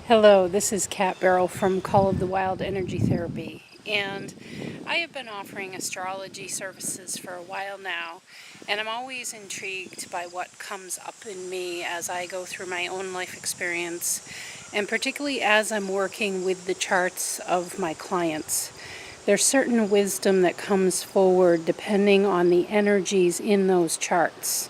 Hello, this is Kat Barrow from Call of the Wild Energy Therapy, and I have been offering astrology services for a while now, and I'm always intrigued by what comes up in me as I go through my own life experience, and particularly as I'm working with the charts of my clients. There's certain wisdom that comes forward depending on the energies in those charts.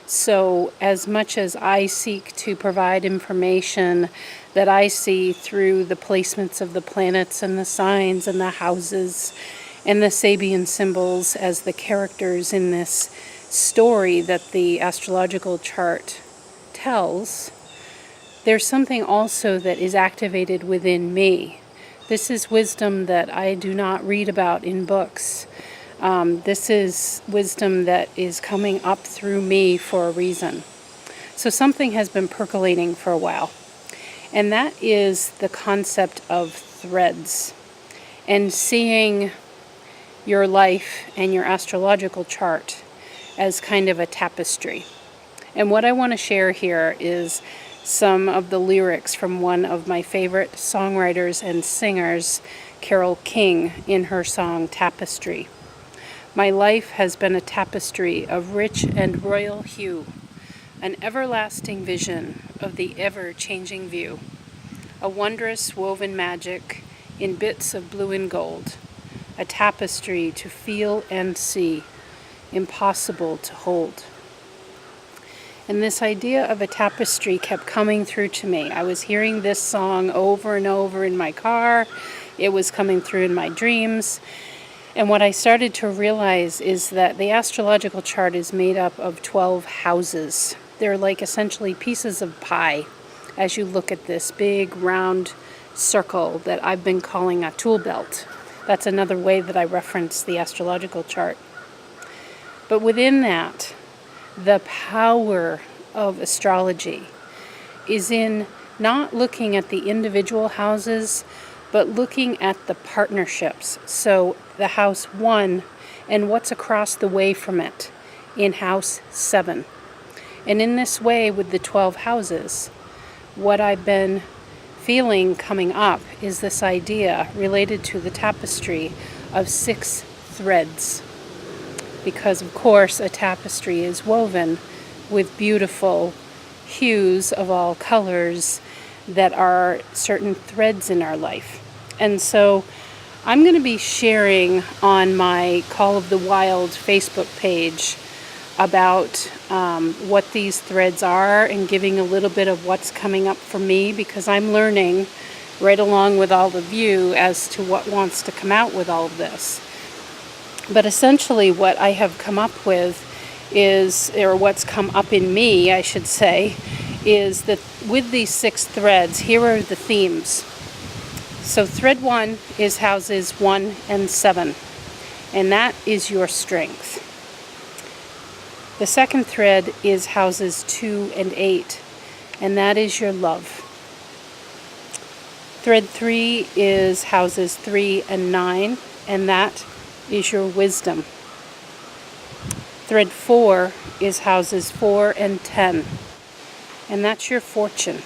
So as much as I seek to provide information that I see through the placements of the planets and the signs and the houses and the Sabian symbols as the characters in this story that the astrological chart tells, there's something also that is activated within me. This is wisdom that I do not read about in books. This is wisdom that is coming up through me for a reason. So something has been percolating for a while, and that is the concept of threads and seeing your life and your astrological chart as kind of a tapestry. And what I want to share here is some of the lyrics from one of my favorite songwriters and singers, Carole King, in her song Tapestry. My life has been a tapestry of rich and royal hue, an everlasting vision of the ever-changing view, a wondrous woven magic in bits of blue and gold, a tapestry to feel and see, impossible to hold. And this idea of a tapestry kept coming through to me. I was hearing this song over and over in my car. It was coming through in my dreams. And what I started to realize is that the astrological chart is made up of 12 houses. They're like essentially pieces of pie as you look at this big round circle that I've been calling a tool belt. That's another way that I reference the astrological chart. But within that, the power of astrology is in not looking at the individual houses, but looking at the partnerships. So the house 1 and what's across the way from it in house 7. And in this way, with the 12 houses, what I've been feeling coming up is this idea related to the tapestry of 6 threads. Because of course a tapestry is woven with beautiful hues of all colors that are certain threads in our life. And so I'm going to be sharing on my Call of the Wild Facebook page about what these threads are and giving a little bit of what's coming up for me, because I'm learning right along with all of you as to what wants to come out with all of this. But essentially what I have come up with is, or what's come up in me, I should say, is that with these 6 threads, here are the themes. So thread 1 is houses 1 and 7, and that is your strength. The second thread is houses 2 and 8, and that is your love. Thread 3 is houses 3 and 9, and that is your wisdom. Thread 4 is houses 4 and 10, and that's your fortune.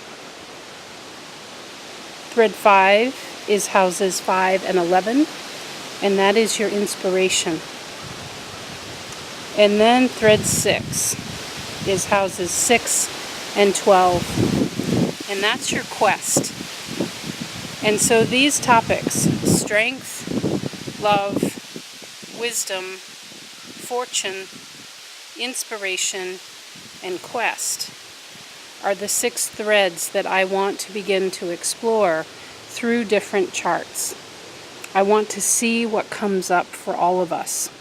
Thread 5 is houses 5 and 11, and that is your inspiration. And then thread 6 is houses 6 and 12, and that's your quest. And so these topics, strength, love, wisdom, fortune, inspiration, and quest, are the 6 threads that I want to begin to explore through different charts. I want to see what comes up for all of us.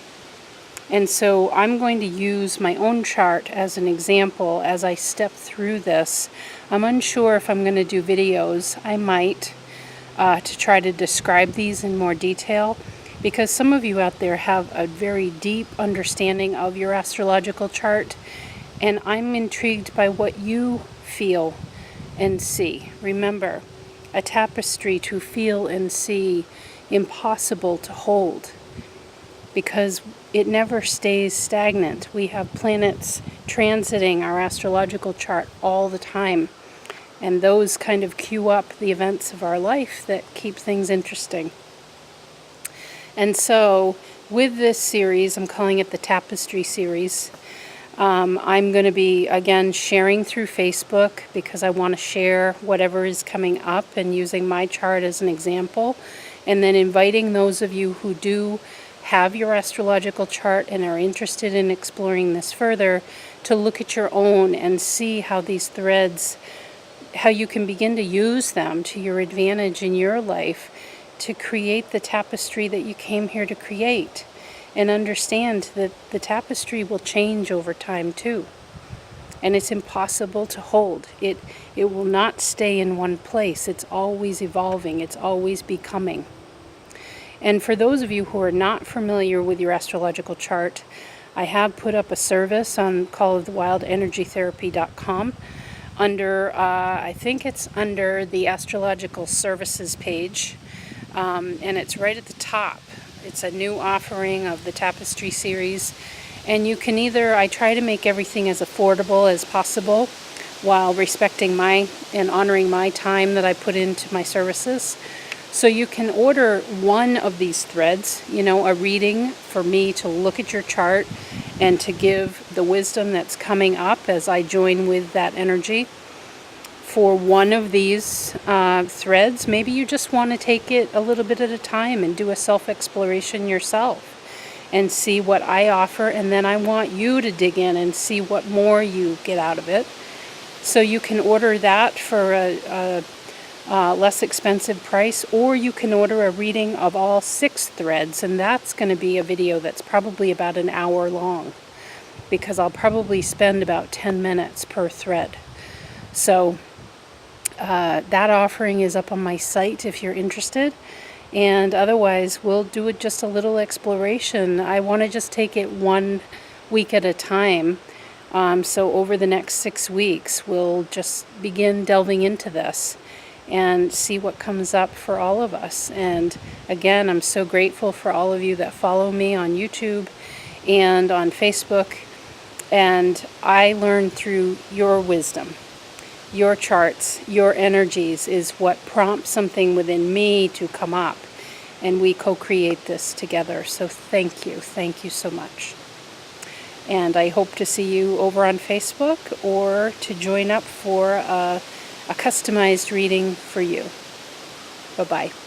And so I'm going to use my own chart as an example as I step through this. I'm unsure if I'm going to do videos. I might, to try to describe these in more detail, because some of you out there have a very deep understanding of your astrological chart, and I'm intrigued by what you feel and see. Remember, a tapestry to feel and see, impossible to hold, because it never stays stagnant. We have planets transiting our astrological chart all the time. And those kind of cue up the events of our life that keep things interesting. And so with this series, I'm calling it the Tapestry Series. I'm going to be, again, sharing through Facebook because I want to share whatever is coming up and using my chart as an example. And then inviting those of you who do have your astrological chart and are interested in exploring this further to look at your own and see how these threads, how you can begin to use them to your advantage in your life to create the tapestry that you came here to create. And understand that the tapestry will change over time too. And it's impossible to hold. It will not stay in one place. It's always evolving. It's always becoming. And for those of you who are not familiar with your astrological chart, I have put up a service on callofthewildenergytherapy.com under, I think it's under the astrological services page, and it's right at the top. It's a new offering of the Tapestry Series, and you can either, I try to make everything as affordable as possible while respecting my and honoring my time that I put into my services. So you can order one of these threads, a reading for me to look at your chart and to give the wisdom that's coming up as I join with that energy. For one of these threads, maybe you just want to take it a little bit at a time and do a self-exploration yourself and see what I offer, and then I want you to dig in and see what more you get out of it. So you can order that for a less expensive price, or you can order a reading of all 6 threads, and that's going to be a video that's probably about an hour long because I'll probably spend about 10 minutes per thread. So that offering is up on my site if you're interested, and otherwise we'll do it just a little exploration. I want to just take it 1 week at a time, so over the next 6 weeks we'll just begin delving into this and see what comes up for all of us. And again, I'm so grateful for all of you that follow me on YouTube and on Facebook, and I learn through your wisdom. Your charts, your energies is what prompts something within me to come up, and we co-create this together. So thank you so much. And I hope to see you over on Facebook or to join up for a customized reading for you. Bye-bye.